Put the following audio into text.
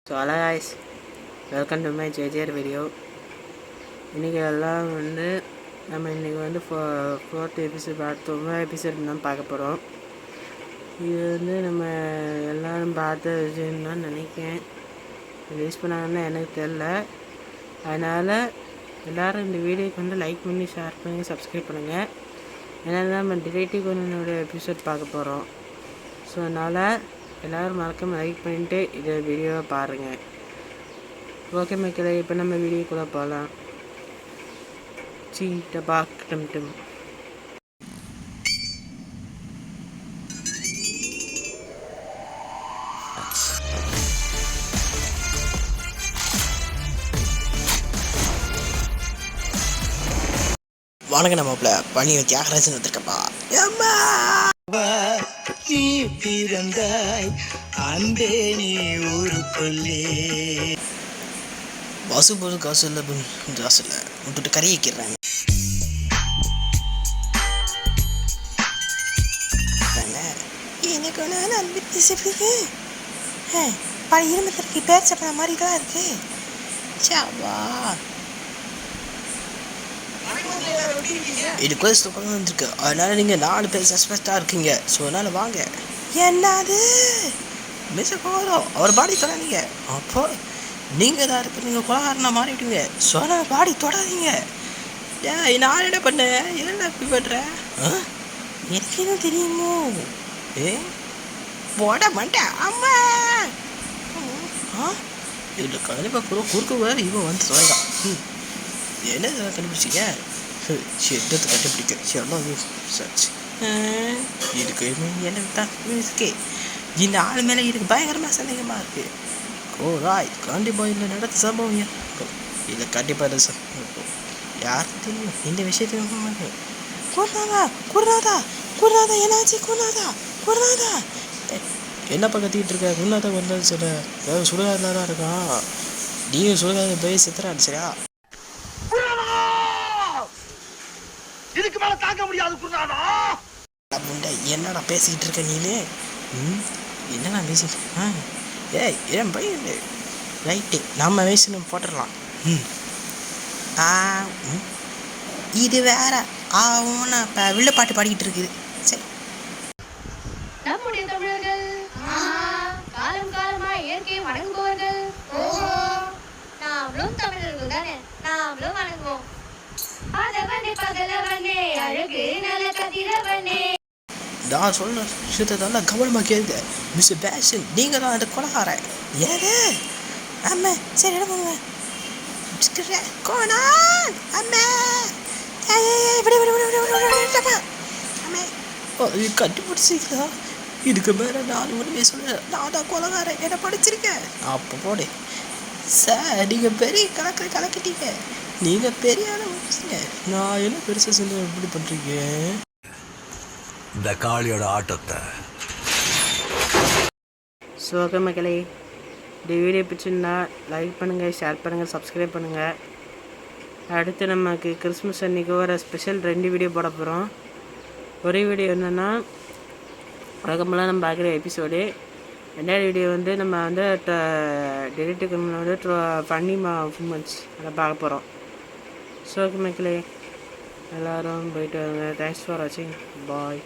So hello guys, welcome to my JJR video. இன்றைக்கி எல்லாம் நம்ம இன்றைக்கி ஃபோர்த் எபிசோட் எபிசோட் தான் பார்க்க போகிறோம். இது நம்ம எல்லோரும் பார்த்த விஷயம் தான் நினைக்கிறேன். ரிலீஸ் பண்ணாங்கன்னா எனக்கு தெரில. அதனால் எல்லோரும் இந்த வீடியோக்கு லைக் பண்ணி, ஷேர் பண்ணி, சப்ஸ்கிரைப் பண்ணுங்கள். ஏன்னா நம்ம டிடெக்டிவ் கோனனோட எபிசோட் பார்க்க போகிறோம். ஸோ அதனால் எல்லோரும் மறக்காம லைக் பண்ணிவிட்டு இதை வீடியோவை பாருங்கள். ஓகே மக்களே, இப்போ நம்ம வீடியோக்குள்ளே போகலாம். டபாக் டம் டம். வணக்கம். நம்மள பணி தியாகராஜன் வந்திருக்கப்பா. நீ பிறந்தாய் அன்பே நீ ஊருக்குள்ளே. பசு போது காசு இல்லை, காசு இல்லை விட்டுட்டு கறி வைக்கிறாங்க. எனக்கு ஒன்று அன்பு திசைக்கு பழைய இரும்பத்திற்கு பேர் சப்பன மாதிரி தான் இருக்கு. சாவா இது கோஸ்ட் கொண்டு வந்துருக்கு. அதனால நீங்கள் 4 பேர் சஸ்பெக்டாக இருக்கீங்க. ஸோ அதனால் வாங்க. என்னது மிஸ் போகிறோம், அவர் பாடி தொடாதீங்க. அப்போ நீங்கள் தான் இருப்பீங்க, நீங்கள் கொலகாரனா மாறிவிடுங்க. ஸோ அதனால் பாடி தொடாதீங்க. நான் என்ன பண்ணேன், என்ன இப்படி பண்ணுறேன்? எனக்கு என்ன தெரியுமோ? போட மாட்டேன். அம்மா இதில் கண்டிப்பாக குறுக்க வேறு இவன் வந்து தொலைதான். என்ன இதெல்லாம் கண்டுபிடிச்சிங்க? ஷெட்டத்தை கண்டுபிடிக்க எல்லாம் சர்ச் இதுக்கு எனக்கு தான் இருக்கே. இந்த ஆள் மேலே இதுக்கு பயங்கரமாக சந்தேகமாக இருக்குது. ராய் கண்டிப்பாக இந்த நடத்த சம்பவம் இல்லை. கண்டிப்பாக யாருக்கு தெரியும் இந்த விஷயத்துக்கு? குருநாதா என்னாச்சு? குருநாதா என்னப்பா கத்திக்கிட்டு இருக்க? குருநாதா வந்தாலும் சில ஏதாவது சுடுகாடு தான் இருக்கான். நீங்கள் சுடுகாடு போய் சித்திராடு சரியா? இதுக்கு மேல தாங்க முடியாது குருநாதா. என்னடா பேசிக்கிட்டு இருக்க நீனு? என்னடா பேசிட்டு? ஏன் பையன் ரைட்டு, நம்ம வயசு நம்ம போட்டுடலாம். இது வேற ஆகும்னா இப்போ வில்லுப்பாட்டு பாடிக்கிட்டு இருக்குது. சரி, நம்முடைய தமிழர்கள் காலம் காலமாக இயற்கையை வணங்குபவர்கள். நாமளும் தமிழர்கள் தானே, நாமளும் வணங்குவோம். நான் சொல்ற விஷயத்தை தான் கவனமாக கேளுங்க. மிஸ் பேஷன், நீங்கள் தான் அந்த கொலகாரன். ஏது அம்மா? சரி எடுப்பாங்க கோணான் அம்மா. கண்டுபிடிச்சிங்களா? இதுக்கு மேலே நான் ஒன்றுமே சொல்ல. நான் தான் கொலகாரன், என்ன படிச்சிருக்கேன். அப்போ போடு சார். நீங்கள் பெரிய கலக்கிட்டீங்க. நீங்கள் பெரிய ஆளுங்க. நான் என்ன பெருசாக செஞ்சு எப்படி பண்ணுறீங்க? இந்த காளியோட ஆட்டத்தை. ஸோ ஓகே மக்களே, இந்த வீடியோ பிடிச்சிருந்தா லைக் பண்ணுங்கள், ஷேர் பண்ணுங்கள், சப்ஸ்கிரைப் பண்ணுங்கள். அடுத்து நமக்கு கிறிஸ்மஸ் அன்றைக்கி ஒரு ஸ்பெஷல் 2 வீடியோ போட போகிறோம். ஒரே வீடியோ என்னென்னா வழக்கமெல்லாம் நம்ம பார்க்குற எபிசோடு. 2வது வீடியோ நம்ம டிடெக்டிவ் ஃபன்னி மூமெண்ட்ஸ் அதை பார்க்க போகிறோம். ஸோ ஓகே மக்களே, எல்லோரும் போயிட்டு வாங்க. தேங்க்ஸ் ஃபார் வாட்சிங். பாய்.